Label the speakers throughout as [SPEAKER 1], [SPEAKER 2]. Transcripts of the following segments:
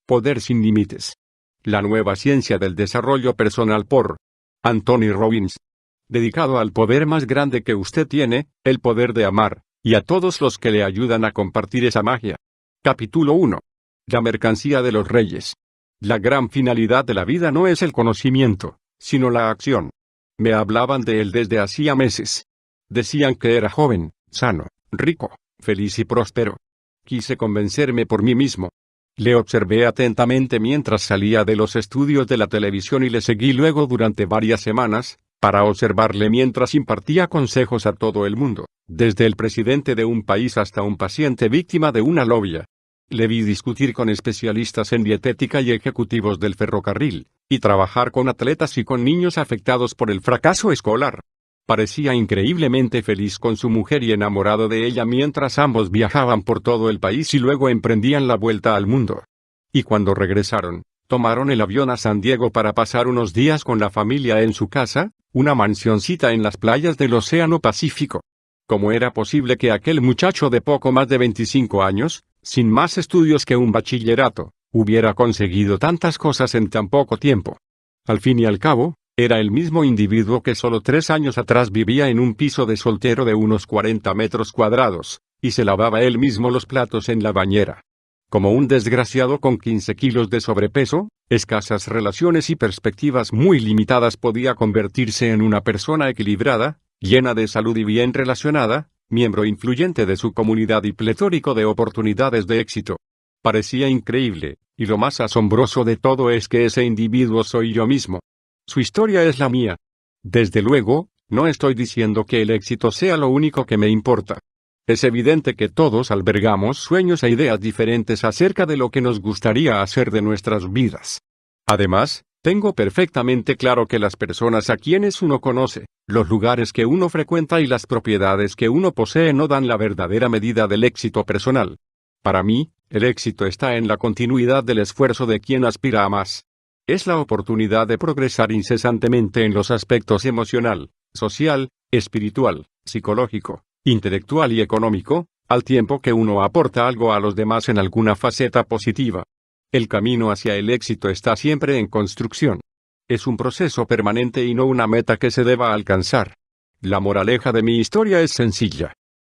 [SPEAKER 1] Poder sin límites. La nueva ciencia del desarrollo personal por Anthony Robbins. Dedicado al poder más grande que usted tiene, el poder de amar, y a todos los que le ayudan a compartir esa magia. Capítulo 1. La mercancía de los reyes. La gran finalidad de la vida no es el conocimiento, sino la acción. Me hablaban de él desde hacía meses. Decían que era joven, sano, rico, feliz y próspero. Quise convencerme por mí mismo. Le observé atentamente mientras salía de los estudios de la televisión y le seguí luego durante varias semanas, para observarle mientras impartía consejos a todo el mundo, desde el presidente de un país hasta un paciente víctima de una lobia. Le vi discutir con especialistas en dietética y ejecutivos del ferrocarril, y trabajar con atletas y con niños afectados por el fracaso escolar. Parecía increíblemente feliz con su mujer y enamorado de ella mientras ambos viajaban por todo el país y luego emprendían la vuelta al mundo. Y cuando regresaron, tomaron el avión a San Diego para pasar unos días con la familia en su casa, una mansioncita en las playas del Océano Pacífico. ¿Cómo era posible que aquel muchacho de poco más de 25 años, sin más estudios que un bachillerato, hubiera conseguido tantas cosas en tan poco tiempo? Al fin y al cabo, era el mismo individuo que solo 3 años atrás vivía en un piso de soltero de unos 40 metros cuadrados, y se lavaba él mismo los platos en la bañera. Como un desgraciado con 15 kilos de sobrepeso, escasas relaciones y perspectivas muy limitadas podía convertirse en una persona equilibrada, llena de salud y bien relacionada, miembro influyente de su comunidad y pletórico de oportunidades de éxito. Parecía increíble, y lo más asombroso de todo es que ese individuo soy yo mismo. Su historia es la mía. Desde luego, no estoy diciendo que el éxito sea lo único que me importa. Es evidente que todos albergamos sueños e ideas diferentes acerca de lo que nos gustaría hacer de nuestras vidas. Además, tengo perfectamente claro que las personas a quienes uno conoce, los lugares que uno frecuenta y las propiedades que uno posee no dan la verdadera medida del éxito personal. Para mí, el éxito está en la continuidad del esfuerzo de quien aspira a más. Es la oportunidad de progresar incesantemente en los aspectos emocional, social, espiritual, psicológico, intelectual y económico, al tiempo que uno aporta algo a los demás en alguna faceta positiva. El camino hacia el éxito está siempre en construcción. Es un proceso permanente y no una meta que se deba alcanzar. La moraleja de mi historia es sencilla.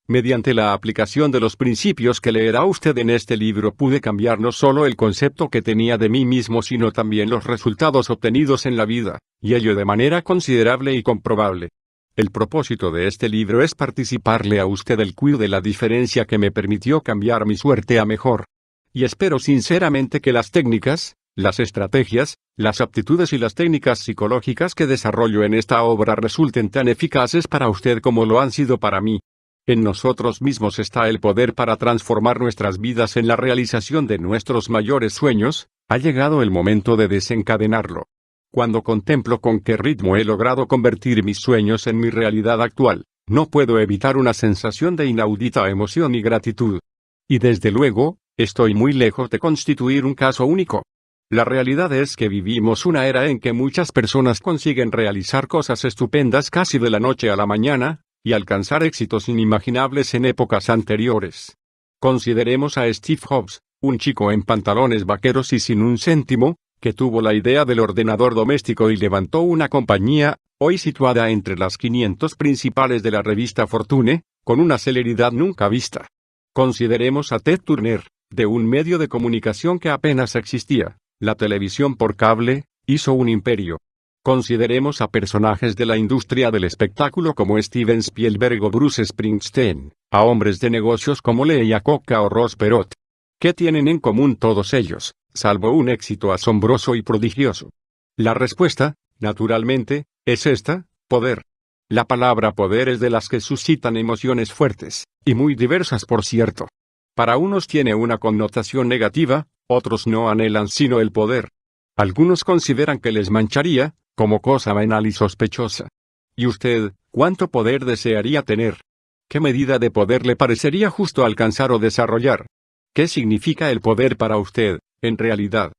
[SPEAKER 1] Mediante la aplicación de los principios que leerá usted en este libro pude cambiar no solo el concepto que tenía de mí mismo sino también los resultados obtenidos en la vida, y ello de manera considerable y comprobable. El propósito de este libro es participarle a usted el quid de la diferencia que me permitió cambiar mi suerte a mejor. Y espero sinceramente que las técnicas, las estrategias, las aptitudes y las técnicas psicológicas que desarrollo en esta obra resulten tan eficaces para usted como lo han sido para mí. En nosotros mismos está el poder para transformar nuestras vidas en la realización de nuestros mayores sueños. Ha llegado el momento de desencadenarlo. Cuando contemplo con qué ritmo he logrado convertir mis sueños en mi realidad actual, no puedo evitar una sensación de inaudita emoción y gratitud. Y desde luego, estoy muy lejos de constituir un caso único. La realidad es que vivimos una era en que muchas personas consiguen realizar cosas estupendas casi de la noche a la mañana, y alcanzar éxitos inimaginables en épocas anteriores. Consideremos a Steve Jobs, un chico en pantalones vaqueros y sin un céntimo, que tuvo la idea del ordenador doméstico y levantó una compañía, hoy situada entre las 500 principales de la revista Fortune, con una celeridad nunca vista. Consideremos a Ted Turner, de un medio de comunicación que apenas existía, la televisión por cable, hizo un imperio. Consideremos a personajes de la industria del espectáculo como Steven Spielberg o Bruce Springsteen, a hombres de negocios como Lee Iacocca o Ross Perot. ¿Qué tienen en común todos ellos, salvo un éxito asombroso y prodigioso? La respuesta, naturalmente, es esta: poder. La palabra poder es de las que suscitan emociones fuertes, y muy diversas por cierto. Para unos tiene una connotación negativa, otros no anhelan sino el poder. Algunos consideran que les mancharía, como cosa banal y sospechosa. ¿Y usted, cuánto poder desearía tener? ¿Qué medida de poder le parecería justo alcanzar o desarrollar? ¿Qué significa el poder para usted, en realidad?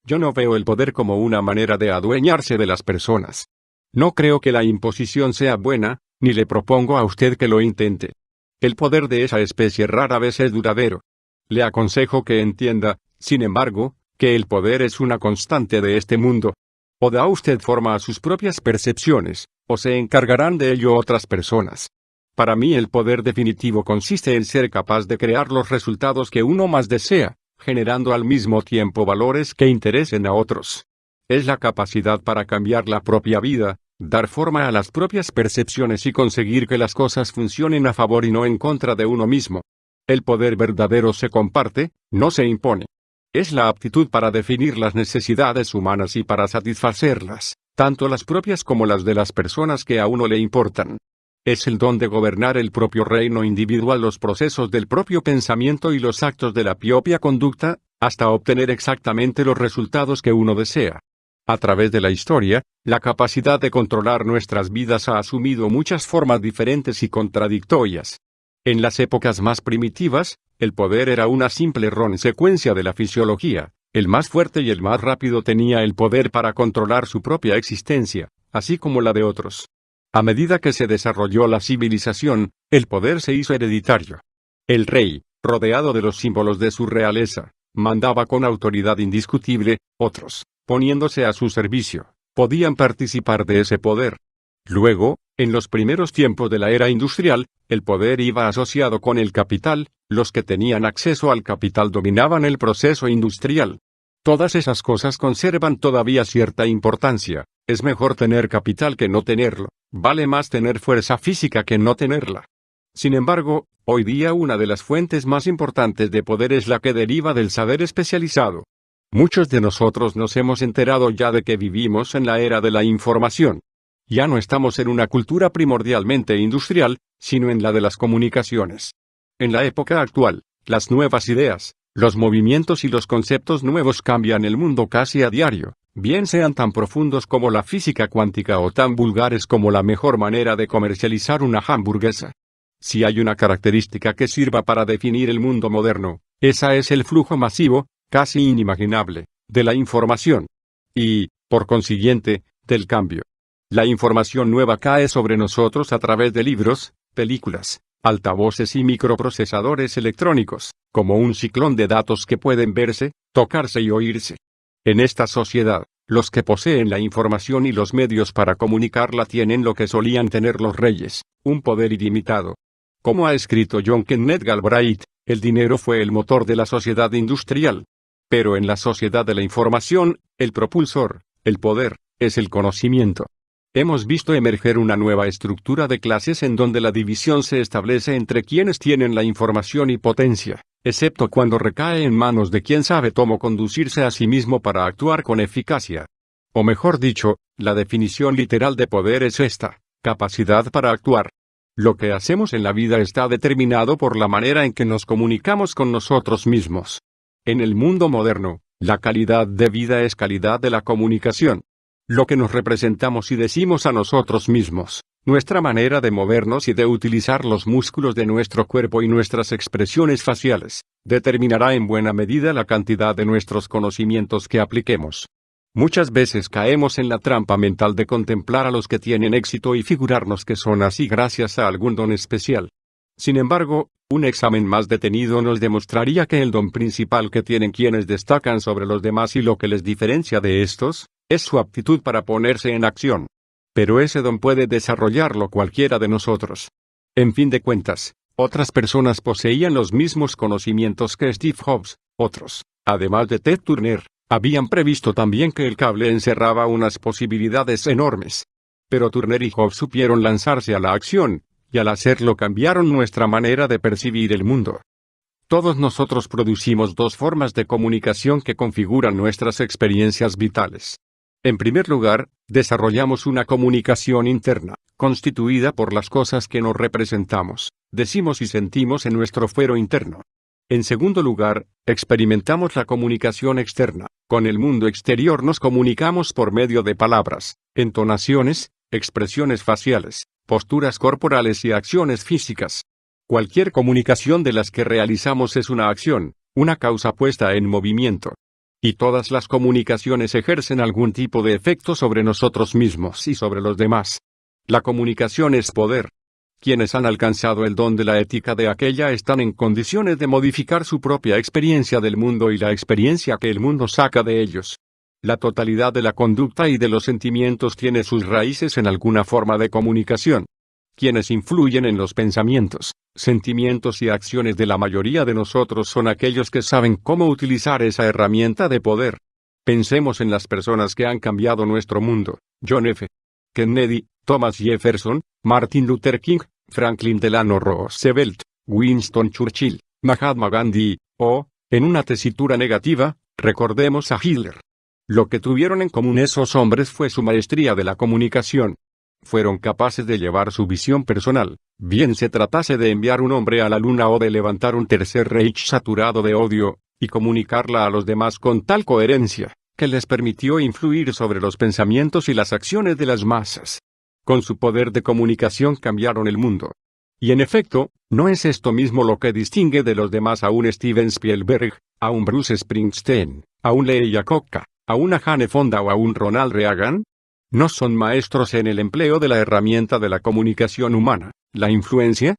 [SPEAKER 1] Yo no veo el poder como una manera de adueñarse de las personas. No creo que la imposición sea buena, ni le propongo a usted que lo intente. El poder de esa especie rara vez es duradero. Le aconsejo que entienda, sin embargo, que el poder es una constante de este mundo. O da usted forma a sus propias percepciones, o se encargarán de ello otras personas. Para mí el poder definitivo consiste en ser capaz de crear los resultados que uno más desea, generando al mismo tiempo valores que interesen a otros. Es la capacidad para cambiar la propia vida, dar forma a las propias percepciones y conseguir que las cosas funcionen a favor y no en contra de uno mismo. El poder verdadero se comparte, no se impone. Es la aptitud para definir las necesidades humanas y para satisfacerlas, tanto las propias como las de las personas que a uno le importan. Es el don de gobernar el propio reino individual, los procesos del propio pensamiento y los actos de la propia conducta, hasta obtener exactamente los resultados que uno desea. A través de la historia, la capacidad de controlar nuestras vidas ha asumido muchas formas diferentes y contradictorias. En las épocas más primitivas, el poder era una simple consecuencia de la fisiología. El más fuerte y el más rápido tenía el poder para controlar su propia existencia, así como la de otros. A medida que se desarrolló la civilización, el poder se hizo hereditario. El rey, rodeado de los símbolos de su realeza, mandaba con autoridad indiscutible. Otros, poniéndose a su servicio, podían participar de ese poder. Luego, en los primeros tiempos de la era industrial, el poder iba asociado con el capital. Los que tenían acceso al capital dominaban el proceso industrial. Todas esas cosas conservan todavía cierta importancia. Es mejor tener capital que no tenerlo. Vale más tener fuerza física que no tenerla. Sin embargo, hoy día una de las fuentes más importantes de poder es la que deriva del saber especializado. Muchos de nosotros nos hemos enterado ya de que vivimos en la era de la información. Ya no estamos en una cultura primordialmente industrial, sino en la de las comunicaciones. En la época actual, las nuevas ideas, los movimientos y los conceptos nuevos cambian el mundo casi a diario, bien sean tan profundos como la física cuántica o tan vulgares como la mejor manera de comercializar una hamburguesa. Si hay una característica que sirva para definir el mundo moderno, esa es el flujo masivo, casi inimaginable, de la información. Y, por consiguiente, del cambio. La información nueva cae sobre nosotros a través de libros, películas, altavoces y microprocesadores electrónicos, como un ciclón de datos que pueden verse, tocarse y oírse. En esta sociedad, los que poseen la información y los medios para comunicarla tienen lo que solían tener los reyes, un poder ilimitado. Como ha escrito John Kenneth Galbraith, el dinero fue el motor de la sociedad industrial. Pero en la sociedad de la información, el propulsor, el poder, es el conocimiento. Hemos visto emerger una nueva estructura de clases en donde la división se establece entre quienes tienen la información y potencia, excepto cuando recae en manos de quien sabe cómo conducirse a sí mismo para actuar con eficacia. O mejor dicho, la definición literal de poder es esta: capacidad para actuar. Lo que hacemos en la vida está determinado por la manera en que nos comunicamos con nosotros mismos. En el mundo moderno, la calidad de vida es calidad de la comunicación. Lo que nos representamos y decimos a nosotros mismos, nuestra manera de movernos y de utilizar los músculos de nuestro cuerpo y nuestras expresiones faciales, determinará en buena medida la cantidad de nuestros conocimientos que apliquemos. Muchas veces caemos en la trampa mental de contemplar a los que tienen éxito y figurarnos que son así gracias a algún don especial. Sin embargo, un examen más detenido nos demostraría que el don principal que tienen quienes destacan sobre los demás y lo que les diferencia de estos, es su aptitud para ponerse en acción. Pero ese don puede desarrollarlo cualquiera de nosotros. En fin de cuentas, otras personas poseían los mismos conocimientos que Steve Jobs. Otros, además de Ted Turner, habían previsto también que el cable encerraba unas posibilidades enormes. Pero Turner y Jobs supieron lanzarse a la acción, y al hacerlo cambiaron nuestra manera de percibir el mundo. Todos nosotros producimos dos formas de comunicación que configuran nuestras experiencias vitales. En primer lugar, desarrollamos una comunicación interna, constituida por las cosas que nos representamos, decimos y sentimos en nuestro fuero interno. En segundo lugar, experimentamos la comunicación externa. Con el mundo exterior nos comunicamos por medio de palabras, entonaciones, expresiones faciales, posturas corporales y acciones físicas. Cualquier comunicación de las que realizamos es una acción, una causa puesta en movimiento. Y todas las comunicaciones ejercen algún tipo de efecto sobre nosotros mismos y sobre los demás. La comunicación es poder. Quienes han alcanzado el don de la ética de aquella están en condiciones de modificar su propia experiencia del mundo y la experiencia que el mundo saca de ellos. La totalidad de la conducta y de los sentimientos tiene sus raíces en alguna forma de comunicación. Quienes influyen en los pensamientos, sentimientos y acciones de la mayoría de nosotros son aquellos que saben cómo utilizar esa herramienta de poder. Pensemos en las personas que han cambiado nuestro mundo: John F. Kennedy, Thomas Jefferson, Martin Luther King, Franklin Delano Roosevelt, Winston Churchill, Mahatma Gandhi, o, en una tesitura negativa, recordemos a Hitler. Lo que tuvieron en común esos hombres fue su maestría de la comunicación. Fueron capaces de llevar su visión personal, bien se tratase de enviar un hombre a la luna o de levantar un tercer Reich saturado de odio, y comunicarla a los demás con tal coherencia, que les permitió influir sobre los pensamientos y las acciones de las masas. Con su poder de comunicación cambiaron el mundo. Y en efecto, ¿no es esto mismo lo que distingue de los demás a un Steven Spielberg, a un Bruce Springsteen, a un Lee Iacocca, a una Jane Fonda o a un Ronald Reagan? ¿No son maestros en el empleo de la herramienta de la comunicación humana, la influencia?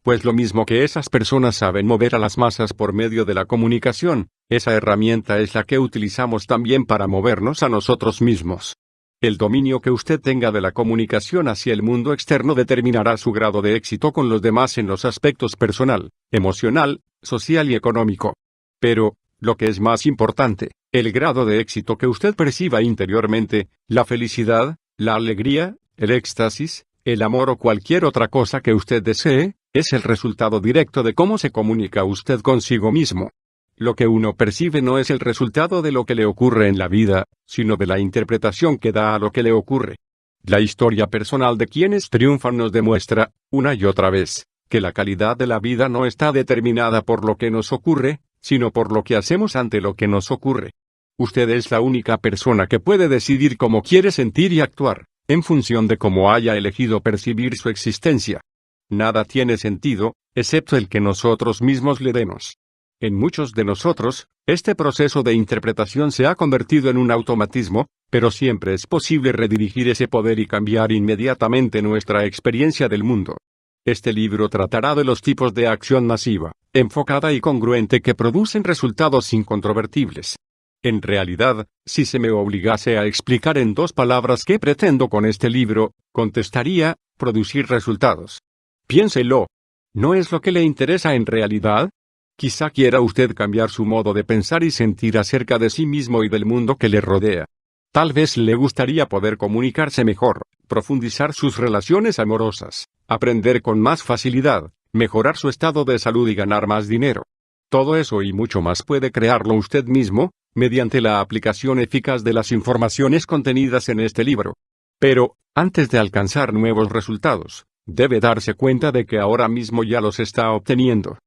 [SPEAKER 1] Pues lo mismo que esas personas saben mover a las masas por medio de la comunicación, esa herramienta es la que utilizamos también para movernos a nosotros mismos. El dominio que usted tenga de la comunicación hacia el mundo externo determinará su grado de éxito con los demás en los aspectos personal, emocional, social y económico. Pero, lo que es más importante, el grado de éxito que usted perciba interiormente, la felicidad, la alegría, el éxtasis, el amor o cualquier otra cosa que usted desee, es el resultado directo de cómo se comunica usted consigo mismo. Lo que uno percibe no es el resultado de lo que le ocurre en la vida, sino de la interpretación que da a lo que le ocurre. La historia personal de quienes triunfan nos demuestra, una y otra vez, que la calidad de la vida no está determinada por lo que nos ocurre, sino por lo que hacemos ante lo que nos ocurre. Usted es la única persona que puede decidir cómo quiere sentir y actuar, en función de cómo haya elegido percibir su existencia. Nada tiene sentido, excepto el que nosotros mismos le demos. En muchos de nosotros, este proceso de interpretación se ha convertido en un automatismo, pero siempre es posible redirigir ese poder y cambiar inmediatamente nuestra experiencia del mundo. Este libro tratará de los tipos de acción masiva, enfocada y congruente que producen resultados incontrovertibles. En realidad, si se me obligase a explicar en 2 palabras qué pretendo con este libro, contestaría: producir resultados. Piénselo. ¿No es lo que le interesa en realidad? Quizá quiera usted cambiar su modo de pensar y sentir acerca de sí mismo y del mundo que le rodea. Tal vez le gustaría poder comunicarse mejor, profundizar sus relaciones amorosas, aprender con más facilidad, mejorar su estado de salud y ganar más dinero. Todo eso y mucho más puede crearlo usted mismo, mediante la aplicación eficaz de las informaciones contenidas en este libro. Pero, antes de alcanzar nuevos resultados, debe darse cuenta de que ahora mismo ya los está obteniendo.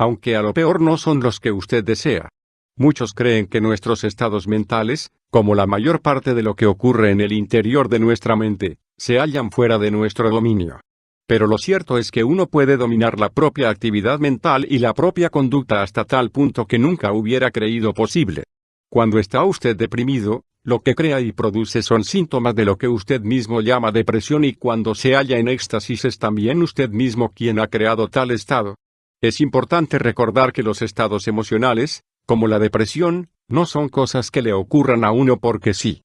[SPEAKER 1] Aunque a lo peor no son los que usted desea. Muchos creen que nuestros estados mentales, como la mayor parte de lo que ocurre en el interior de nuestra mente, se hallan fuera de nuestro dominio. Pero lo cierto es que uno puede dominar la propia actividad mental y la propia conducta hasta tal punto que nunca hubiera creído posible. Cuando está usted deprimido, lo que crea y produce son síntomas de lo que usted mismo llama depresión, y cuando se halla en éxtasis es también usted mismo quien ha creado tal estado. Es importante recordar que los estados emocionales, como la depresión, no son cosas que le ocurran a uno porque sí.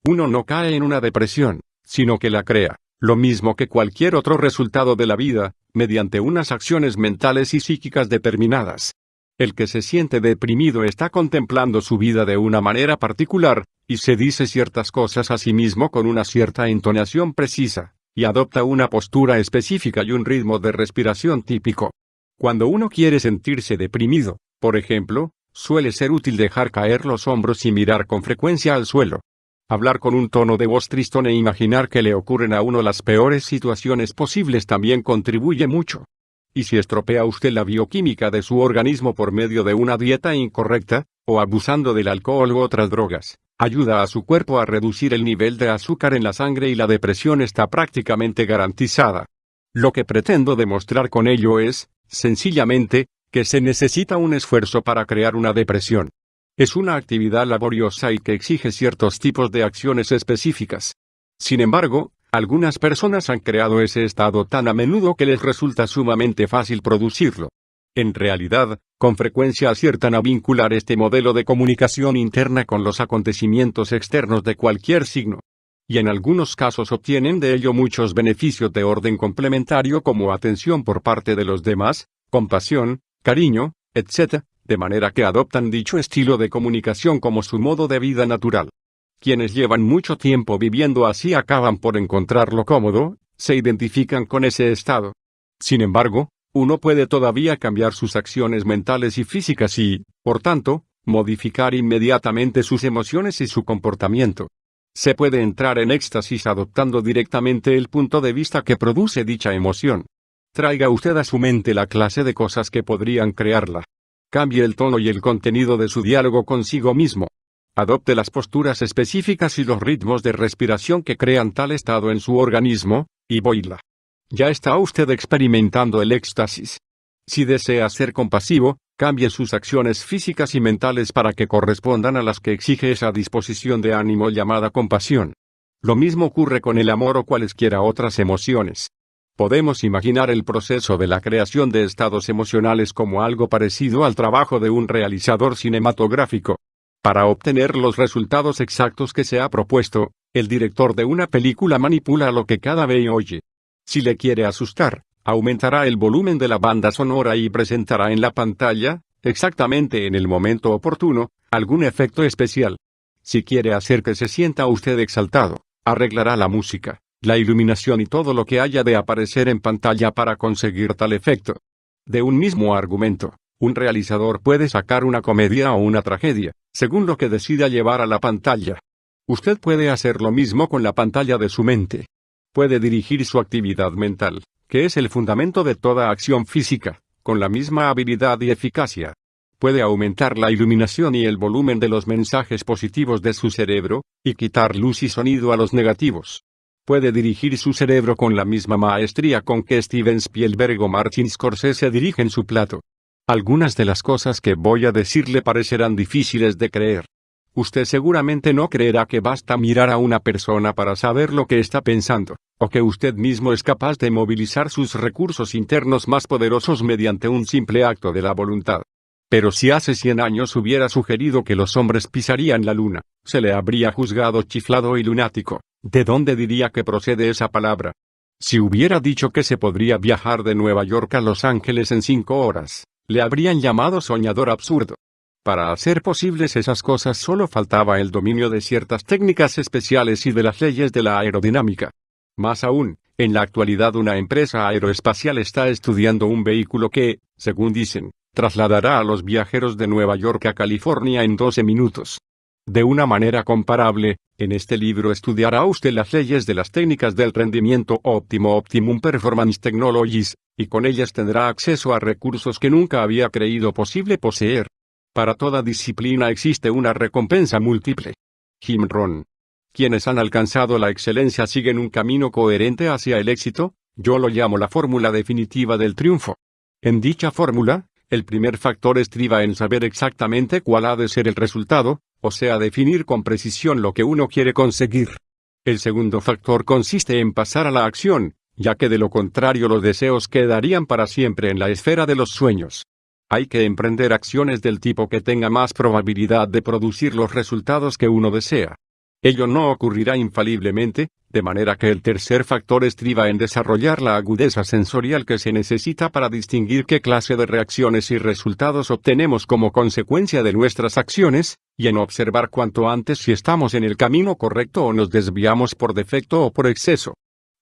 [SPEAKER 1] Uno no cae en una depresión, sino que la crea, lo mismo que cualquier otro resultado de la vida, mediante unas acciones mentales y psíquicas determinadas. El que se siente deprimido está contemplando su vida de una manera particular, y se dice ciertas cosas a sí mismo con una cierta entonación precisa, y adopta una postura específica y un ritmo de respiración típico. Cuando uno quiere sentirse deprimido, por ejemplo, suele ser útil dejar caer los hombros y mirar con frecuencia al suelo. Hablar con un tono de voz tristón e imaginar que le ocurren a uno las peores situaciones posibles también contribuye mucho. Y si estropea usted la bioquímica de su organismo por medio de una dieta incorrecta, o abusando del alcohol u otras drogas, ayuda a su cuerpo a reducir el nivel de azúcar en la sangre y la depresión está prácticamente garantizada. Lo que pretendo demostrar con ello es, sencillamente, que se necesita un esfuerzo para crear una depresión. Es una actividad laboriosa y que exige ciertos tipos de acciones específicas. Sin embargo, Algunas personas han creado ese estado tan a menudo que les resulta sumamente fácil producirlo. En realidad, con frecuencia aciertan a vincular este modelo de comunicación interna con los acontecimientos externos de cualquier signo. Y en algunos casos obtienen de ello muchos beneficios de orden complementario como atención por parte de los demás, compasión, cariño, etc., de manera que adoptan dicho estilo de comunicación como su modo de vida natural. Quienes llevan mucho tiempo viviendo así acaban por encontrarlo cómodo, se identifican con ese estado. Sin embargo, uno puede todavía cambiar sus acciones mentales y físicas y, por tanto, modificar inmediatamente sus emociones y su comportamiento. Se puede entrar en éxtasis adoptando directamente el punto de vista que produce dicha emoción. Traiga usted a su mente la clase de cosas que podrían crearla. Cambie el tono y el contenido de su diálogo consigo mismo. Adopte las posturas específicas y los ritmos de respiración que crean tal estado en su organismo, y voila. Ya está usted experimentando el éxtasis. Si desea ser compasivo, cambie sus acciones físicas y mentales para que correspondan a las que exige esa disposición de ánimo llamada compasión. Lo mismo ocurre con el amor o cualesquiera otras emociones. Podemos imaginar el proceso de la creación de estados emocionales como algo parecido al trabajo de un realizador cinematográfico. Para obtener los resultados exactos que se ha propuesto, el director de una película manipula lo que cada ve y oye. Si le quiere asustar, aumentará el volumen de la banda sonora y presentará en la pantalla, exactamente en el momento oportuno, algún efecto especial. Si quiere hacer que se sienta usted exaltado, arreglará la música, la iluminación y todo lo que haya de aparecer en pantalla para conseguir tal efecto. De un mismo argumento, un realizador puede sacar una comedia o una tragedia, según lo que decida llevar a la pantalla. Usted puede hacer lo mismo con la pantalla de su mente. Puede dirigir su actividad mental, que es el fundamento de toda acción física, con la misma habilidad y eficacia. Puede aumentar la iluminación y el volumen de los mensajes positivos de su cerebro, y quitar luz y sonido a los negativos. Puede dirigir su cerebro con la misma maestría con que Steven Spielberg o Martin Scorsese dirigen su plato. Algunas de las cosas que voy a decirle parecerán difíciles de creer. Usted seguramente no creerá que basta mirar a una persona para saber lo que está pensando, o que usted mismo es capaz de movilizar sus recursos internos más poderosos mediante un simple acto de la voluntad. Pero si hace 100 años hubiera sugerido que los hombres pisarían la luna, se le habría juzgado chiflado y lunático. ¿De dónde diría que procede esa palabra? Si hubiera dicho que se podría viajar de Nueva York a Los Ángeles en 5 horas, le habrían llamado soñador absurdo. Para hacer posibles esas cosas solo faltaba el dominio de ciertas técnicas especiales y de las leyes de la aerodinámica. Más aún, en la actualidad una empresa aeroespacial está estudiando un vehículo que, según dicen, trasladará a los viajeros de Nueva York a California en 12 minutos. De una manera comparable, en este libro estudiará usted las leyes de las técnicas del rendimiento óptimo Optimum Performance Technologies, y con ellas tendrá acceso a recursos que nunca había creído posible poseer. Para toda disciplina existe una recompensa múltiple. Jim Rohn. Quienes han alcanzado la excelencia siguen un camino coherente hacia el éxito, yo lo llamo la fórmula definitiva del triunfo. En dicha fórmula, el primer factor estriba en saber exactamente cuál ha de ser el resultado, o sea, definir con precisión lo que uno quiere conseguir. El segundo factor consiste en pasar a la acción, ya que de lo contrario los deseos quedarían para siempre en la esfera de los sueños. Hay que emprender acciones del tipo que tenga más probabilidad de producir los resultados que uno desea. Ello no ocurrirá infaliblemente, de manera que el tercer factor estriba en desarrollar la agudeza sensorial que se necesita para distinguir qué clase de reacciones y resultados obtenemos como consecuencia de nuestras acciones, y en observar cuanto antes si estamos en el camino correcto o nos desviamos por defecto o por exceso.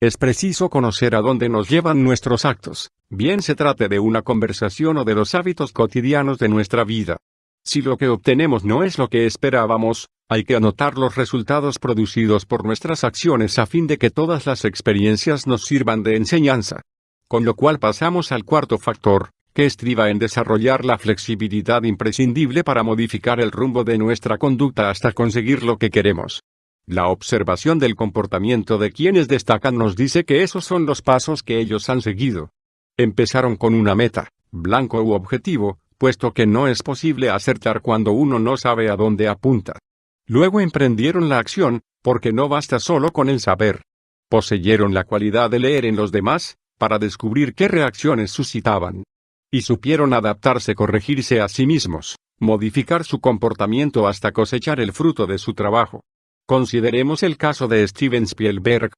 [SPEAKER 1] Es preciso conocer a dónde nos llevan nuestros actos, bien se trate de una conversación o de los hábitos cotidianos de nuestra vida. Si lo que obtenemos no es lo que esperábamos, hay que anotar los resultados producidos por nuestras acciones a fin de que todas las experiencias nos sirvan de enseñanza. Con lo cual pasamos al cuarto factor, que estriba en desarrollar la flexibilidad imprescindible para modificar el rumbo de nuestra conducta hasta conseguir lo que queremos. La observación del comportamiento de quienes destacan nos dice que esos son los pasos que ellos han seguido. Empezaron con una meta, blanco u objetivo, puesto que no es posible acertar cuando uno no sabe a dónde apunta. Luego emprendieron la acción, porque no basta solo con el saber. Poseyeron la cualidad de leer en los demás, para descubrir qué reacciones suscitaban. Y supieron adaptarse, corregirse a sí mismos, modificar su comportamiento hasta cosechar el fruto de su trabajo. Consideremos el caso de Steven Spielberg.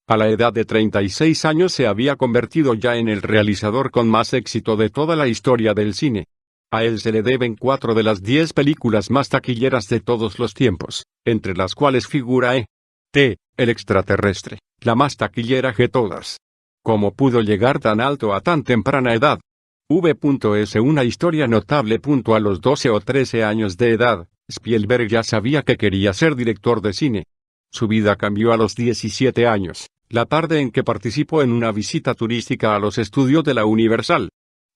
[SPEAKER 1] A la edad de 36 años se había convertido ya en el realizador con más éxito de toda la historia del cine. A él se le deben 4 de las 10 películas más taquilleras de todos los tiempos, entre las cuales figura E.T., el extraterrestre, la más taquillera de todas. ¿Cómo pudo llegar tan alto a tan temprana edad? V.S. Una historia notable. A los 12 o 13 años de edad, Spielberg ya sabía que quería ser director de cine. Su vida cambió a los 17 años, la tarde en que participó en una visita turística a los estudios de la Universal.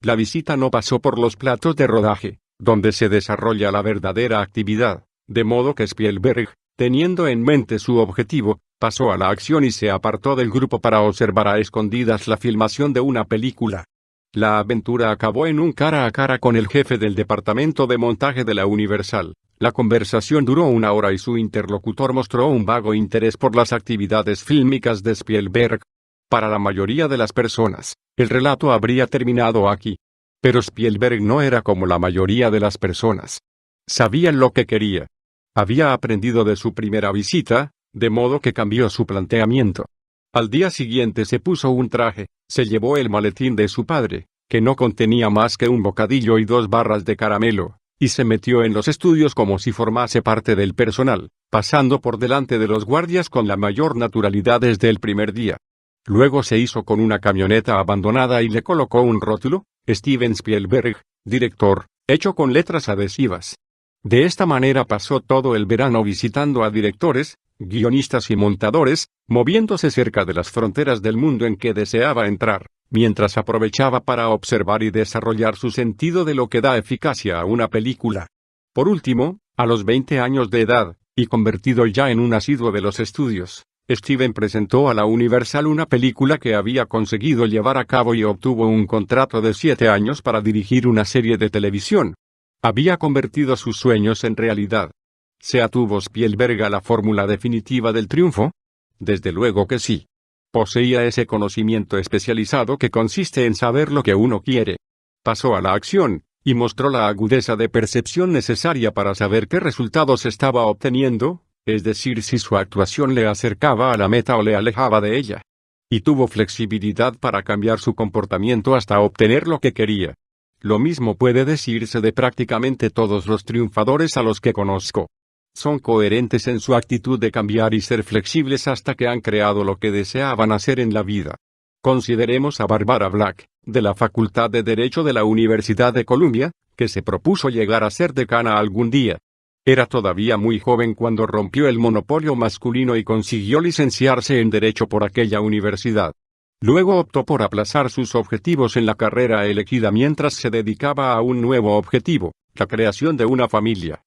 [SPEAKER 1] La visita no pasó por los platos de rodaje, donde se desarrolla la verdadera actividad, de modo que Spielberg, teniendo en mente su objetivo, pasó a la acción y se apartó del grupo para observar a escondidas la filmación de una película. La aventura acabó en un cara a cara con el jefe del departamento de montaje de la Universal. La conversación duró 1 hora y su interlocutor mostró un vago interés por las actividades fílmicas de Spielberg. Para la mayoría de las personas, el relato habría terminado aquí. Pero Spielberg no era como la mayoría de las personas. Sabía lo que quería. Había aprendido de su primera visita, de modo que cambió su planteamiento. Al día siguiente se puso un traje, se llevó el maletín de su padre, que no contenía más que un bocadillo y 2 barras de caramelo, y se metió en los estudios como si formase parte del personal, pasando por delante de los guardias con la mayor naturalidad desde el primer día. Luego se hizo con una camioneta abandonada y le colocó un rótulo, Steven Spielberg, director, hecho con letras adhesivas. De esta manera pasó todo el verano visitando a directores, guionistas y montadores, moviéndose cerca de las fronteras del mundo en que deseaba entrar, mientras aprovechaba para observar y desarrollar su sentido de lo que da eficacia a una película. Por último, a los 20 años de edad, y convertido ya en un asiduo de los estudios, Steven presentó a la Universal una película que había conseguido llevar a cabo y obtuvo un contrato de 7 años para dirigir una serie de televisión. Había convertido sus sueños en realidad. ¿Se atuvo Spielberg a la fórmula definitiva del triunfo? Desde luego que sí. Poseía ese conocimiento especializado que consiste en saber lo que uno quiere. Pasó a la acción, y mostró la agudeza de percepción necesaria para saber qué resultados estaba obteniendo, es decir, si su actuación le acercaba a la meta o le alejaba de ella. Y tuvo flexibilidad para cambiar su comportamiento hasta obtener lo que quería. Lo mismo puede decirse de prácticamente todos los triunfadores a los que conozco. Son coherentes en su actitud de cambiar y ser flexibles hasta que han creado lo que deseaban hacer en la vida. Consideremos a Barbara Black, de la Facultad de Derecho de la Universidad de Columbia, que se propuso llegar a ser decana algún día. Era todavía muy joven cuando rompió el monopolio masculino y consiguió licenciarse en Derecho por aquella universidad. Luego optó por aplazar sus objetivos en la carrera elegida mientras se dedicaba a un nuevo objetivo, la creación de una familia.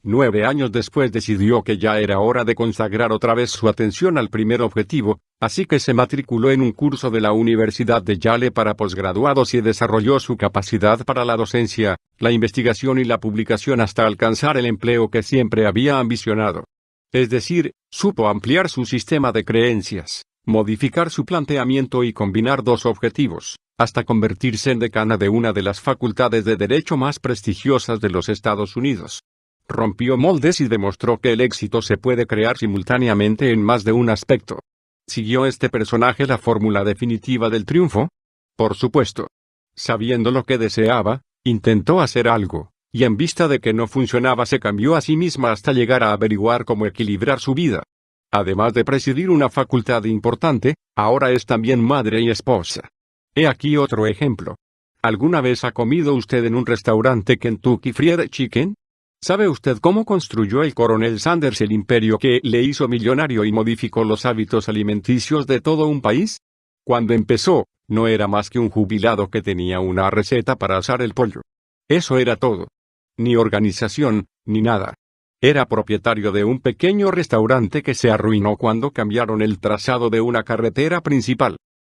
[SPEAKER 1] 9 años después decidió que ya era hora de consagrar otra vez su atención al primer objetivo, así que se matriculó en un curso de la Universidad de Yale para posgraduados y desarrolló su capacidad para la docencia, la investigación y la publicación hasta alcanzar el empleo que siempre había ambicionado. Es decir, supo ampliar su sistema de creencias, modificar su planteamiento y combinar 2 objetivos, hasta convertirse en decana de una de las facultades de derecho más prestigiosas de los Estados Unidos. Rompió moldes y demostró que el éxito se puede crear simultáneamente en más de un aspecto. ¿Siguió este personaje la fórmula definitiva del triunfo? Por supuesto. Sabiendo lo que deseaba, intentó hacer algo, y en vista de que no funcionaba se cambió a sí misma hasta llegar a averiguar cómo equilibrar su vida. Además de presidir una facultad importante, ahora es también madre y esposa. He aquí otro ejemplo. ¿Alguna vez ha comido usted en un restaurante Kentucky Fried Chicken? ¿Sabe usted cómo construyó el coronel Sanders el imperio que le hizo millonario y modificó los hábitos alimenticios de todo un país? Cuando empezó, no era más que un jubilado que tenía una receta para asar el pollo. Eso era todo. Ni organización, ni nada. Era propietario de un pequeño restaurante que se arruinó cuando cambiaron el trazado de una carretera principal.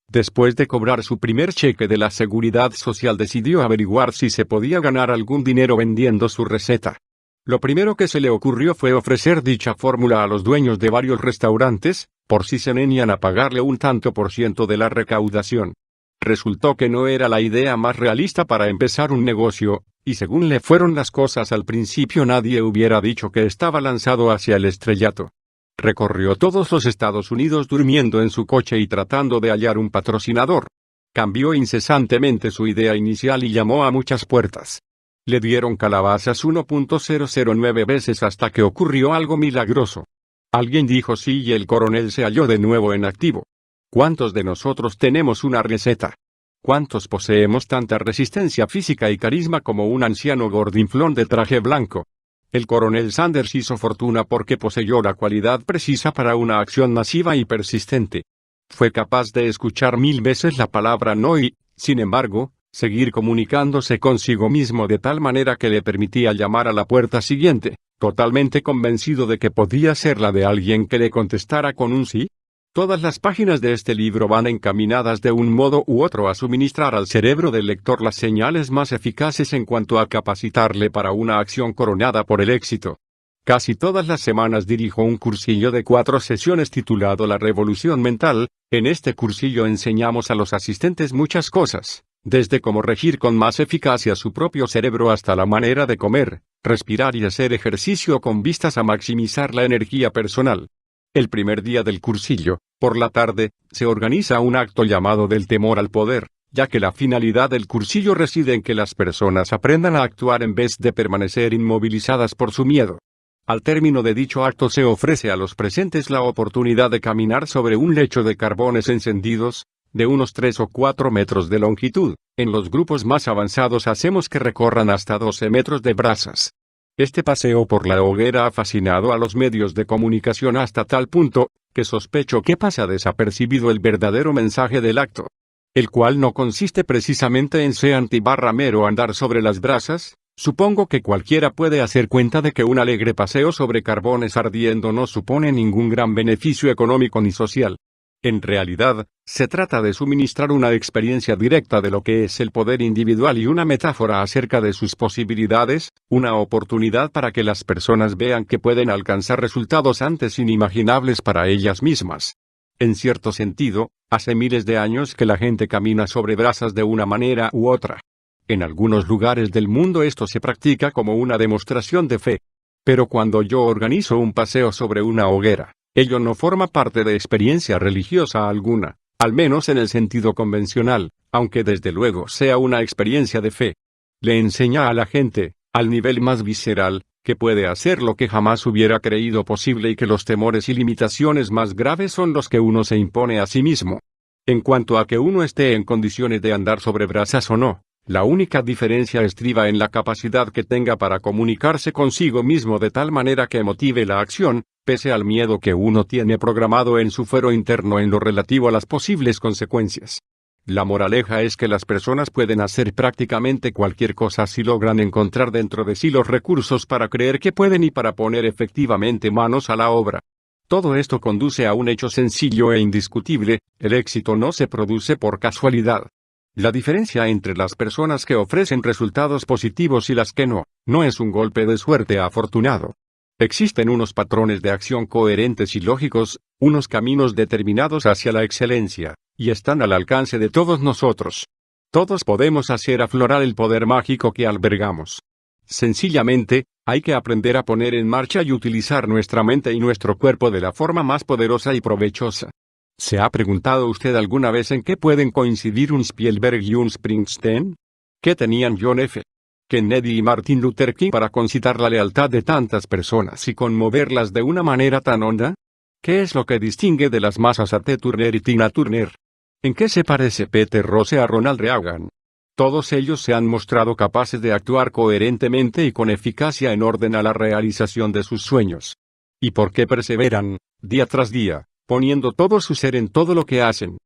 [SPEAKER 1] Después de cobrar su primer cheque de la Seguridad Social decidió averiguar si se podía ganar algún dinero vendiendo su receta. Lo primero que se le ocurrió fue ofrecer dicha fórmula a los dueños de varios restaurantes, por si se venían a pagarle un tanto por ciento de la recaudación. Resultó que no era la idea más realista para empezar un negocio, y según le fueron las cosas al principio nadie hubiera dicho que estaba lanzado hacia el estrellato. Recorrió todos los Estados Unidos durmiendo en su coche y tratando de hallar un patrocinador. Cambió incesantemente su idea inicial y llamó a muchas puertas. Le dieron calabazas 1.009 veces hasta que ocurrió algo milagroso. Alguien dijo sí y el coronel se halló de nuevo en activo. ¿Cuántos de nosotros tenemos una receta? ¿Cuántos poseemos tanta resistencia física y carisma como un anciano gordinflón de traje blanco? El coronel Sanders hizo fortuna porque poseyó la cualidad precisa para una acción masiva y persistente. Fue capaz de escuchar 1000 veces la palabra no y, sin embargo, seguir comunicándose consigo mismo de tal manera que le permitía llamar a la puerta siguiente, totalmente convencido de que podía ser la de alguien que le contestara con un sí. Todas las páginas de este libro van encaminadas de un modo u otro a suministrar al cerebro del lector las señales más eficaces en cuanto a capacitarle para una acción coronada por el éxito. Casi todas las semanas dirijo un cursillo de 4 sesiones titulado La Revolución Mental. En este cursillo enseñamos a los asistentes muchas cosas, desde cómo regir con más eficacia su propio cerebro hasta la manera de comer, respirar y hacer ejercicio con vistas a maximizar la energía personal. El primer día del cursillo, por la tarde, se organiza un acto llamado del temor al poder, ya que la finalidad del cursillo reside en que las personas aprendan a actuar en vez de permanecer inmovilizadas por su miedo. Al término de dicho acto se ofrece a los presentes la oportunidad de caminar sobre un lecho de carbones encendidos, de unos 3 o 4 metros de longitud. En los grupos más avanzados hacemos que recorran hasta 12 metros de brasas. Este paseo por la hoguera ha fascinado a los medios de comunicación hasta tal punto, que sospecho que pasa desapercibido el verdadero mensaje del acto. El cual no consiste precisamente en ser anti-mero andar sobre las brasas. Supongo que cualquiera puede hacer cuenta de que un alegre paseo sobre carbones ardiendo no supone ningún gran beneficio económico ni social. En realidad, se trata de suministrar una experiencia directa de lo que es el poder individual y una metáfora acerca de sus posibilidades, una oportunidad para que las personas vean que pueden alcanzar resultados antes inimaginables para ellas mismas. En cierto sentido, hace miles de años que la gente camina sobre brasas de una manera u otra. En algunos lugares del mundo esto se practica como una demostración de fe. Pero cuando yo organizo un paseo sobre una hoguera, ello no forma parte de experiencia religiosa alguna, al menos en el sentido convencional, aunque desde luego sea una experiencia de fe. Le enseña a la gente, al nivel más visceral, que puede hacer lo que jamás hubiera creído posible y que los temores y limitaciones más graves son los que uno se impone a sí mismo. En cuanto a que uno esté en condiciones de andar sobre brasas o no, la única diferencia estriba en la capacidad que tenga para comunicarse consigo mismo de tal manera que motive la acción, pese al miedo que uno tiene programado en su fuero interno en lo relativo a las posibles consecuencias. La moraleja es que las personas pueden hacer prácticamente cualquier cosa si logran encontrar dentro de sí los recursos para creer que pueden y para poner efectivamente manos a la obra. Todo esto conduce a un hecho sencillo e indiscutible: el éxito no se produce por casualidad. La diferencia entre las personas que ofrecen resultados positivos y las que no es un golpe de suerte afortunado. Existen unos patrones de acción coherentes y lógicos, unos caminos determinados hacia la excelencia, y están al alcance de todos nosotros. Todos podemos hacer aflorar el poder mágico que albergamos. Sencillamente, hay que aprender a poner en marcha y utilizar nuestra mente y nuestro cuerpo de la forma más poderosa y provechosa. ¿Se ha preguntado usted alguna vez en qué pueden coincidir un Spielberg y un Springsteen? ¿Qué tenían John F. Kennedy y Martin Luther King para concitar la lealtad de tantas personas y conmoverlas de una manera tan honda? ¿Qué es lo que distingue de las masas a Ted Turner y Tina Turner? ¿En qué se parece Peter Rose a Ronald Reagan? Todos ellos se han mostrado capaces de actuar coherentemente y con eficacia en orden a la realización de sus sueños. ¿Y por qué perseveran, día tras día, poniendo todo su ser en todo lo que hacen?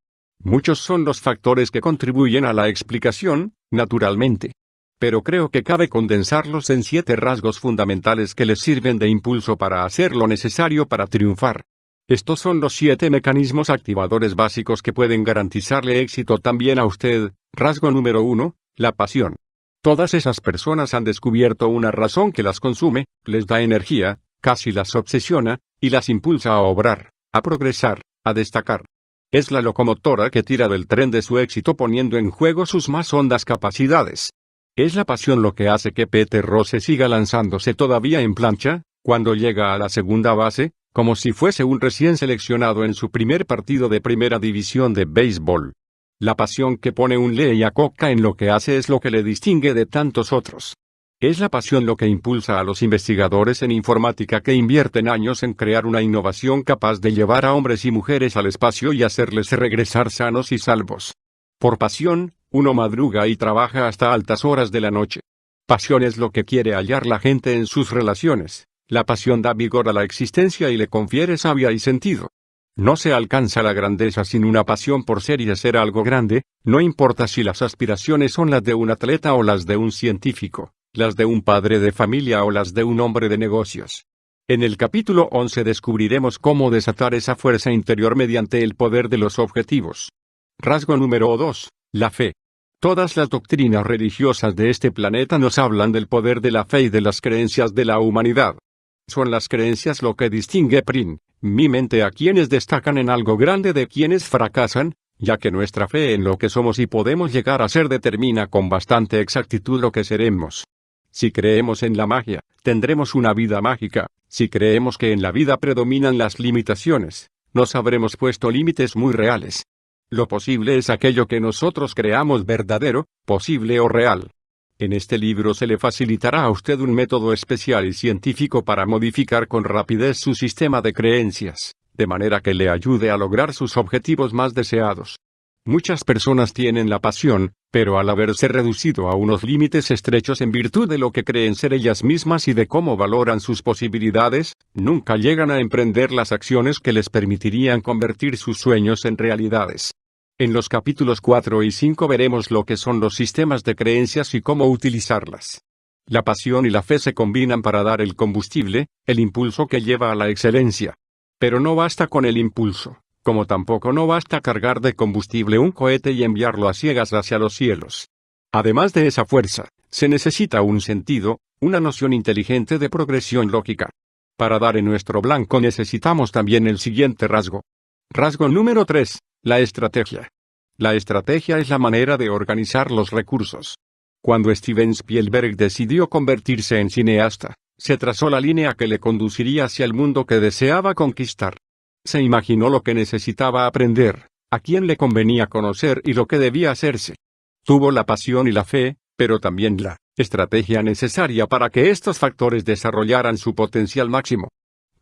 [SPEAKER 1] Muchos son los factores que contribuyen a la explicación, naturalmente. Pero creo que cabe condensarlos en 7 rasgos fundamentales que les sirven de impulso para hacer lo necesario para triunfar. Estos son los 7 mecanismos activadores básicos que pueden garantizarle éxito también a usted. Rasgo número 1, la pasión. Todas esas personas han descubierto una razón que las consume, les da energía, casi las obsesiona, y las impulsa a obrar, a progresar, A destacar. Es la locomotora que tira del tren de su éxito poniendo en juego sus más hondas capacidades. Es la pasión lo que hace que Peter Rose siga lanzándose todavía en plancha, cuando llega a la segunda base, como si fuese un recién seleccionado en su primer partido de primera división de béisbol. La pasión que pone un Lee Iacocca en lo que hace es lo que le distingue de tantos otros. Es la pasión lo que impulsa a los investigadores en informática que invierten años en crear una innovación capaz de llevar a hombres y mujeres al espacio y hacerles regresar sanos y salvos. Por pasión, uno madruga y trabaja hasta altas horas de la noche. Pasión es lo que quiere hallar la gente en sus relaciones. La pasión da vigor a la existencia y le confiere savia y sentido. No se alcanza la grandeza sin una pasión por ser y hacer algo grande, no importa si las aspiraciones son las de un atleta o las de un científico, las de un padre de familia o las de un hombre de negocios. En el capítulo 11 descubriremos cómo desatar esa fuerza interior mediante el poder de los objetivos. Rasgo número 2. La fe. Todas las doctrinas religiosas de este planeta nos hablan del poder de la fe y de las creencias de la humanidad. Son las creencias lo que distingue mi mente a quienes destacan en algo grande de quienes fracasan, ya que nuestra fe en lo que somos y podemos llegar a ser determina con bastante exactitud lo que seremos. Si creemos en la magia, tendremos una vida mágica. Si creemos que en la vida predominan las limitaciones, nos habremos puesto límites muy reales. Lo posible es aquello que nosotros creamos verdadero, posible o real. En este libro se le facilitará a usted un método especial y científico para modificar con rapidez su sistema de creencias, de manera que le ayude a lograr sus objetivos más deseados. Muchas personas tienen la pasión, pero al haberse reducido a unos límites estrechos en virtud de lo que creen ser ellas mismas y de cómo valoran sus posibilidades, nunca llegan a emprender las acciones que les permitirían convertir sus sueños en realidades. En los capítulos 4 y 5 veremos lo que son los sistemas de creencias y cómo utilizarlas. La pasión y la fe se combinan para dar el combustible, el impulso que lleva a la excelencia. Pero no basta con el impulso, como tampoco no basta cargar de combustible un cohete y enviarlo a ciegas hacia los cielos. Además de esa fuerza, se necesita un sentido, una noción inteligente de progresión lógica. Para dar en nuestro blanco necesitamos también el siguiente rasgo. Rasgo número 3. La estrategia. La estrategia es la manera de organizar los recursos. Cuando Steven Spielberg decidió convertirse en cineasta, se trazó la línea que le conduciría hacia el mundo que deseaba conquistar. Se imaginó lo que necesitaba aprender, a quién le convenía conocer y lo que debía hacerse. Tuvo la pasión y la fe, pero también la estrategia necesaria para que estos factores desarrollaran su potencial máximo.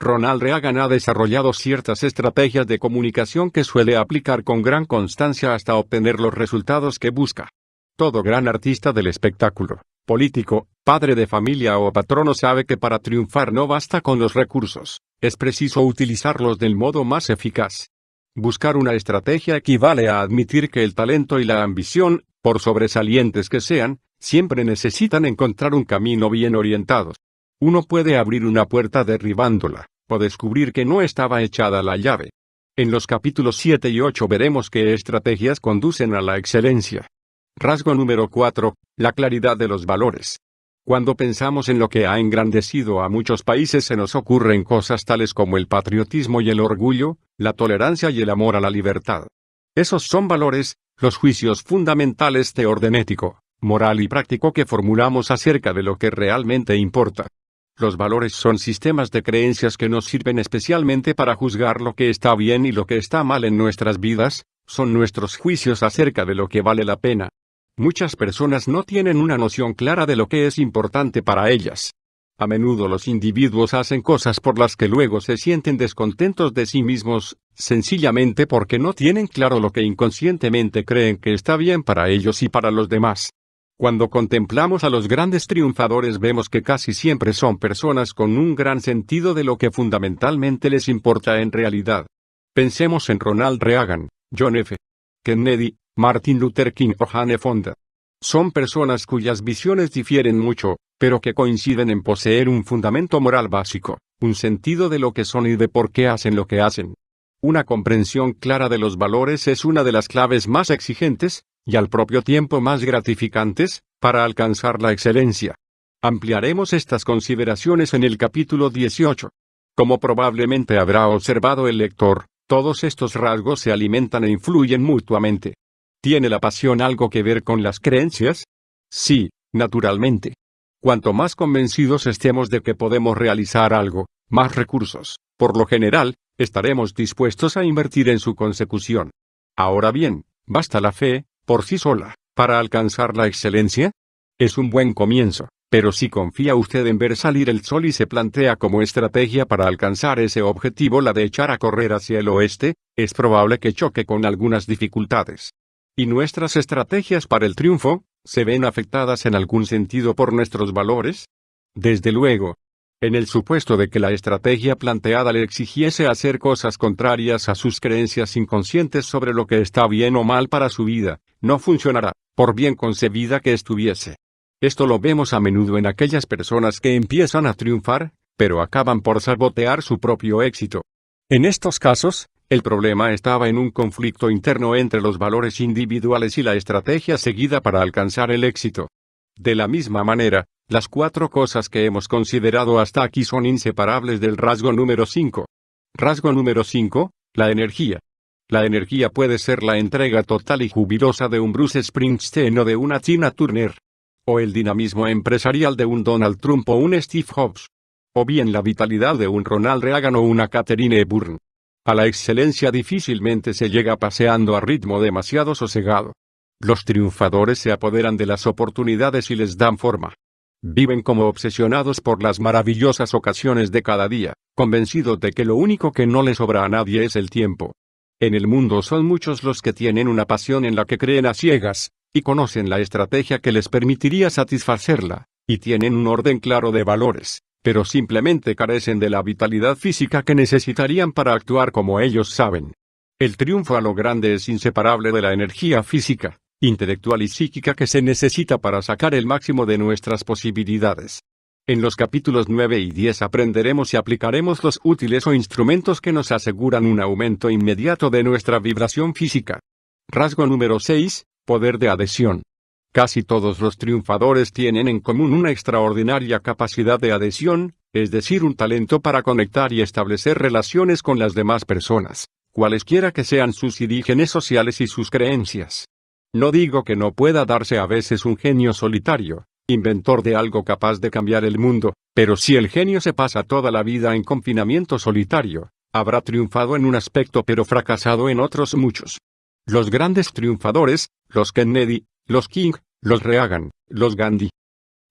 [SPEAKER 1] Ronald Reagan ha desarrollado ciertas estrategias de comunicación que suele aplicar con gran constancia hasta obtener los resultados que busca. Todo gran artista del espectáculo, político, padre de familia o patrono sabe que para triunfar no basta con los recursos, es preciso utilizarlos del modo más eficaz. Buscar una estrategia equivale a admitir que el talento y la ambición, por sobresalientes que sean, siempre necesitan encontrar un camino bien orientado. Uno puede abrir una puerta derribándola, o descubrir que no estaba echada la llave. En los capítulos 7 y 8 veremos qué estrategias conducen a la excelencia. Rasgo número 4. La claridad de los valores. Cuando pensamos en lo que ha engrandecido a muchos países se nos ocurren cosas tales como el patriotismo y el orgullo, la tolerancia y el amor a la libertad. Esos son valores, los juicios fundamentales de orden ético, moral y práctico que formulamos acerca de lo que realmente importa. Los valores son sistemas de creencias que nos sirven especialmente para juzgar lo que está bien y lo que está mal en nuestras vidas, son nuestros juicios acerca de lo que vale la pena. Muchas personas no tienen una noción clara de lo que es importante para ellas. A menudo los individuos hacen cosas por las que luego se sienten descontentos de sí mismos, sencillamente porque no tienen claro lo que inconscientemente creen que está bien para ellos y para los demás. Cuando contemplamos a los grandes triunfadores vemos que casi siempre son personas con un gran sentido de lo que fundamentalmente les importa en realidad. Pensemos en Ronald Reagan, John F. Kennedy, Martin Luther King o Jane Fonda. Son personas cuyas visiones difieren mucho, pero que coinciden en poseer un fundamento moral básico, un sentido de lo que son y de por qué hacen lo que hacen. Una comprensión clara de los valores es una de las claves más exigentes, y al propio tiempo más gratificantes, para alcanzar la excelencia. Ampliaremos estas consideraciones en el capítulo 18. Como probablemente habrá observado el lector, Todos estos rasgos se alimentan e influyen mutuamente. ¿Tiene la pasión algo que ver con las creencias? Sí, naturalmente. Cuanto más convencidos estemos de que podemos realizar algo, más recursos, por lo general, estaremos dispuestos a invertir en su consecución. Ahora bien, ¿basta la fe, por sí sola, para alcanzar la excelencia? Es un buen comienzo, pero si confía usted en ver salir el sol y se plantea como estrategia para alcanzar ese objetivo la de echar a correr hacia el oeste, es probable que choque con algunas dificultades. ¿Y nuestras estrategias para el triunfo, se ven afectadas en algún sentido por nuestros valores? Desde luego. En el supuesto de que la estrategia planteada le exigiese hacer cosas contrarias a sus creencias inconscientes sobre lo que está bien o mal para su vida, no funcionará, por bien concebida que estuviese. Esto lo vemos a menudo en aquellas personas que empiezan a triunfar, pero acaban por sabotear su propio éxito. En estos casos, el problema estaba en un conflicto interno entre los valores individuales y la estrategia seguida para alcanzar el éxito. De la misma manera, las 4 cosas que hemos considerado hasta aquí son inseparables del rasgo número 5. Rasgo número 5, la energía. La energía puede ser la entrega total y jubilosa de un Bruce Springsteen o de una Tina Turner. O el dinamismo empresarial de un Donald Trump o un Steve Jobs. O bien la vitalidad de un Ronald Reagan o una Catherine Hepburn. A la excelencia difícilmente se llega paseando a ritmo demasiado sosegado. Los triunfadores se apoderan de las oportunidades y les dan forma. Viven como obsesionados por las maravillosas ocasiones de cada día, convencidos de que lo único que no le sobra a nadie es el tiempo. En el mundo son muchos los que tienen una pasión en la que creen a ciegas, y conocen la estrategia que les permitiría satisfacerla, y tienen un orden claro de valores, pero simplemente carecen de la vitalidad física que necesitarían para actuar como ellos saben. El triunfo a lo grande es inseparable de la energía física, intelectual y psíquica que se necesita para sacar el máximo de nuestras posibilidades. En los capítulos 9 y 10 aprenderemos y aplicaremos los útiles o instrumentos que nos aseguran un aumento inmediato de nuestra vibración física. Rasgo número 6, poder de adhesión. Casi todos los triunfadores tienen en común una extraordinaria capacidad de adhesión, es decir, un talento para conectar y establecer relaciones con las demás personas, cualesquiera que sean sus orígenes sociales y sus creencias. No digo que no pueda darse a veces un genio solitario, inventor de algo capaz de cambiar el mundo, pero si el genio se pasa toda la vida en confinamiento solitario, habrá triunfado en un aspecto pero fracasado en otros muchos. Los grandes triunfadores, los Kennedy, los King, los Reagan, los Gandhi,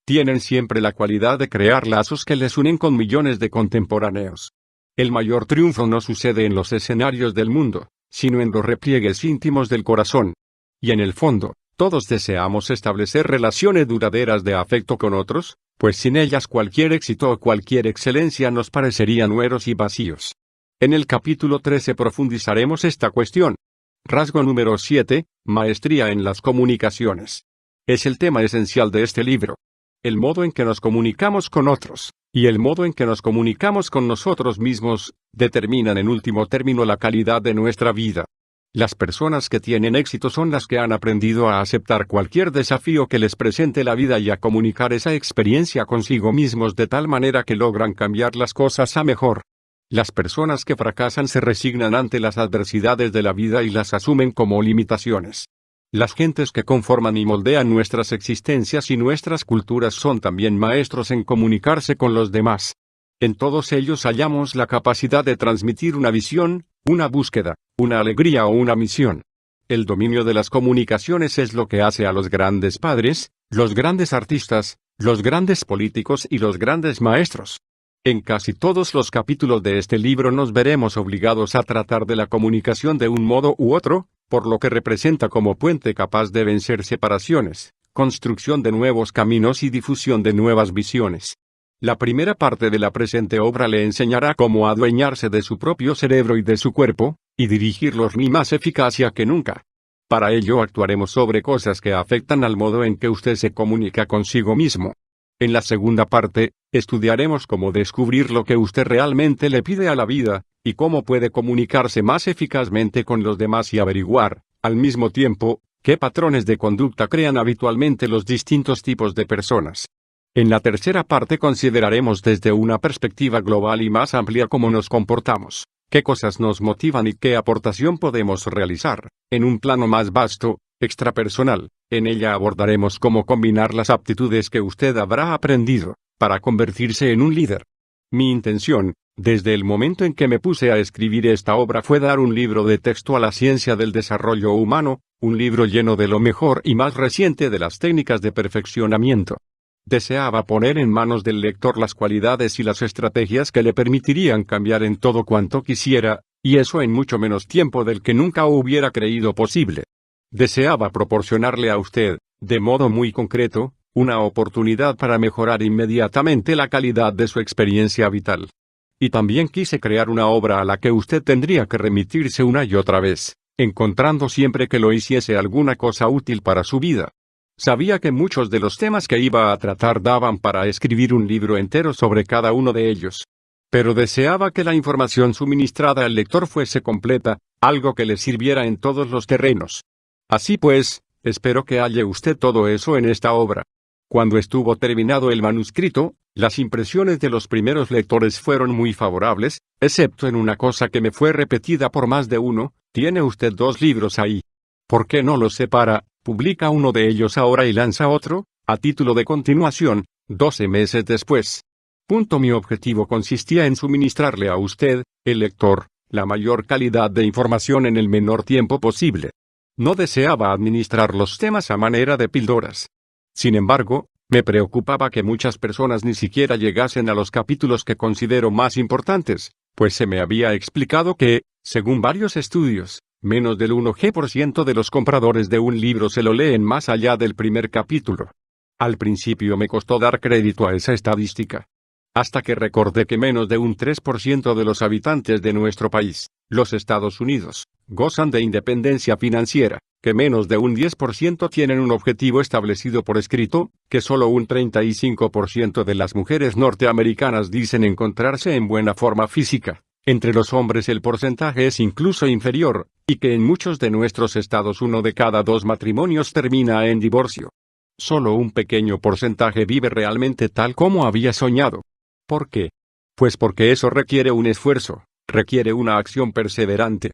[SPEAKER 1] tienen siempre la cualidad de crear lazos que les unen con millones de contemporáneos. El mayor triunfo no sucede en los escenarios del mundo, sino en los repliegues íntimos del corazón. Y en el fondo, todos deseamos establecer relaciones duraderas de afecto con otros, pues sin ellas cualquier éxito o cualquier excelencia nos parecerían hueros y vacíos. En el capítulo 13 profundizaremos esta cuestión. Rasgo número 7, maestría en las comunicaciones. Es el tema esencial de este libro. El modo en que nos comunicamos con otros, y el modo en que nos comunicamos con nosotros mismos, determinan en último término la calidad de nuestra vida. Las personas que tienen éxito son las que han aprendido a aceptar cualquier desafío que les presente la vida y a comunicar esa experiencia consigo mismos de tal manera que logran cambiar las cosas a mejor. Las personas que fracasan se resignan ante las adversidades de la vida y las asumen como limitaciones. Las gentes que conforman y moldean nuestras existencias y nuestras culturas son también maestros en comunicarse con los demás. En todos ellos hallamos la capacidad de transmitir una visión, una búsqueda, una alegría o una misión. El dominio de las comunicaciones es lo que hace a los grandes padres, los grandes artistas, los grandes políticos y los grandes maestros. En casi todos los capítulos de este libro nos veremos obligados a tratar de la comunicación de un modo u otro, por lo que representa como puente capaz de vencer separaciones, construcción de nuevos caminos y difusión de nuevas visiones. La primera parte de la presente obra le enseñará cómo adueñarse de su propio cerebro y de su cuerpo, y dirigirlos con más eficacia que nunca. Para ello actuaremos sobre cosas que afectan al modo en que usted se comunica consigo mismo. En la segunda parte, estudiaremos cómo descubrir lo que usted realmente le pide a la vida, y cómo puede comunicarse más eficazmente con los demás y averiguar, al mismo tiempo, qué patrones de conducta crean habitualmente los distintos tipos de personas. En la tercera parte consideraremos desde una perspectiva global y más amplia cómo nos comportamos, qué cosas nos motivan y qué aportación podemos realizar, en un plano más vasto, extrapersonal. En ella abordaremos cómo combinar las aptitudes que usted habrá aprendido, para convertirse en un líder. Mi intención, desde el momento en que me puse a escribir esta obra, fue dar un libro de texto a la ciencia del desarrollo humano, un libro lleno de lo mejor y más reciente de las técnicas de perfeccionamiento. Deseaba poner en manos del lector las cualidades y las estrategias que le permitirían cambiar en todo cuanto quisiera, y eso en mucho menos tiempo del que nunca hubiera creído posible. Deseaba proporcionarle a usted, de modo muy concreto, una oportunidad para mejorar inmediatamente la calidad de su experiencia vital. Y también quise crear una obra a la que usted tendría que remitirse una y otra vez, encontrando siempre que lo hiciese alguna cosa útil para su vida. Sabía que muchos de los temas que iba a tratar daban para escribir un libro entero sobre cada uno de ellos. Pero deseaba que la información suministrada al lector fuese completa, algo que le sirviera en todos los terrenos. Así pues, espero que halle usted todo eso en esta obra. Cuando estuvo terminado el manuscrito, las impresiones de los primeros lectores fueron muy favorables, excepto en una cosa que me fue repetida por más de uno: tiene usted 2 libros ahí. ¿Por qué no los separa, publica uno de ellos ahora y lanza otro, a título de continuación, 12 meses después? Mi objetivo consistía en suministrarle a usted, el lector, la mayor calidad de información en el menor tiempo posible. No deseaba administrar los temas a manera de píldoras. Sin embargo, me preocupaba que muchas personas ni siquiera llegasen a los capítulos que considero más importantes, pues se me había explicado que, según varios estudios, menos del 1% de los compradores de un libro se lo leen más allá del primer capítulo. Al principio me costó dar crédito a esa estadística, hasta que recordé que menos de un 3% de los habitantes de nuestro país, los Estados Unidos, gozan de independencia financiera, que menos de un 10% tienen un objetivo establecido por escrito, que solo un 35% de las mujeres norteamericanas dicen encontrarse en buena forma física. Entre los hombres el porcentaje es incluso inferior, y que en muchos de nuestros estados 1 de cada 2 matrimonios termina en divorcio. Solo un pequeño porcentaje vive realmente tal como había soñado. ¿Por qué? Pues porque eso requiere un esfuerzo, requiere una acción perseverante.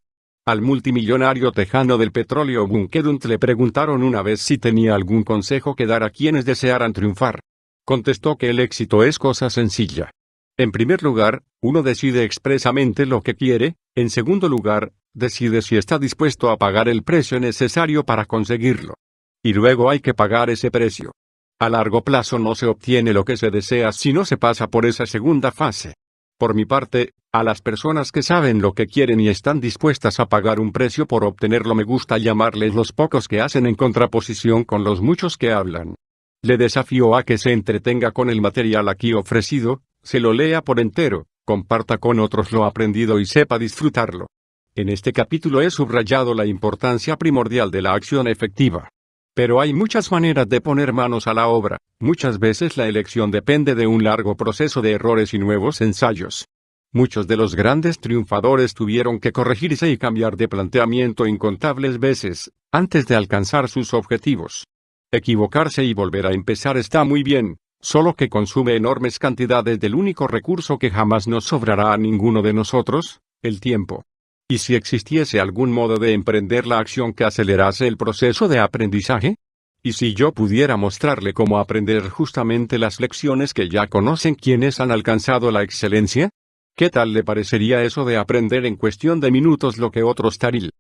[SPEAKER 1] Al multimillonario tejano del petróleo Bunkedunt le preguntaron una vez si tenía algún consejo que dar a quienes desearan triunfar. Contestó que el éxito es cosa sencilla. En primer lugar, uno decide expresamente lo que quiere; en segundo lugar, decide si está dispuesto a pagar el precio necesario para conseguirlo. Y luego hay que pagar ese precio. A largo plazo no se obtiene lo que se desea si no se pasa por esa segunda fase. Por mi parte, a las personas que saben lo que quieren y están dispuestas a pagar un precio por obtenerlo me gusta llamarles los pocos que hacen, en contraposición con los muchos que hablan. Le desafío a que se entretenga con el material aquí ofrecido, se lo lea por entero, comparta con otros lo aprendido y sepa disfrutarlo. En este capítulo he subrayado la importancia primordial de la acción efectiva. Pero hay muchas maneras de poner manos a la obra. Muchas veces la elección depende de un largo proceso de errores y nuevos ensayos. Muchos de los grandes triunfadores tuvieron que corregirse y cambiar de planteamiento incontables veces, antes de alcanzar sus objetivos. Equivocarse y volver a empezar está muy bien, solo que consume enormes cantidades del único recurso que jamás nos sobrará a ninguno de nosotros, el tiempo. ¿Y si existiese algún modo de emprender la acción que acelerase el proceso de aprendizaje? ¿Y si yo pudiera mostrarle cómo aprender justamente las lecciones que ya conocen quienes han alcanzado la excelencia? ¿Qué tal le parecería eso de aprender en cuestión de minutos lo que otros tardan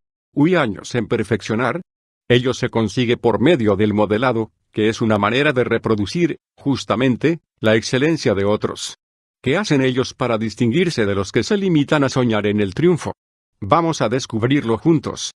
[SPEAKER 1] años en perfeccionar? Ello se consigue por medio del modelado, que es una manera de reproducir, justamente, la excelencia de otros. ¿Qué hacen ellos para distinguirse de los que se limitan a soñar en el triunfo? Vamos a descubrirlo juntos.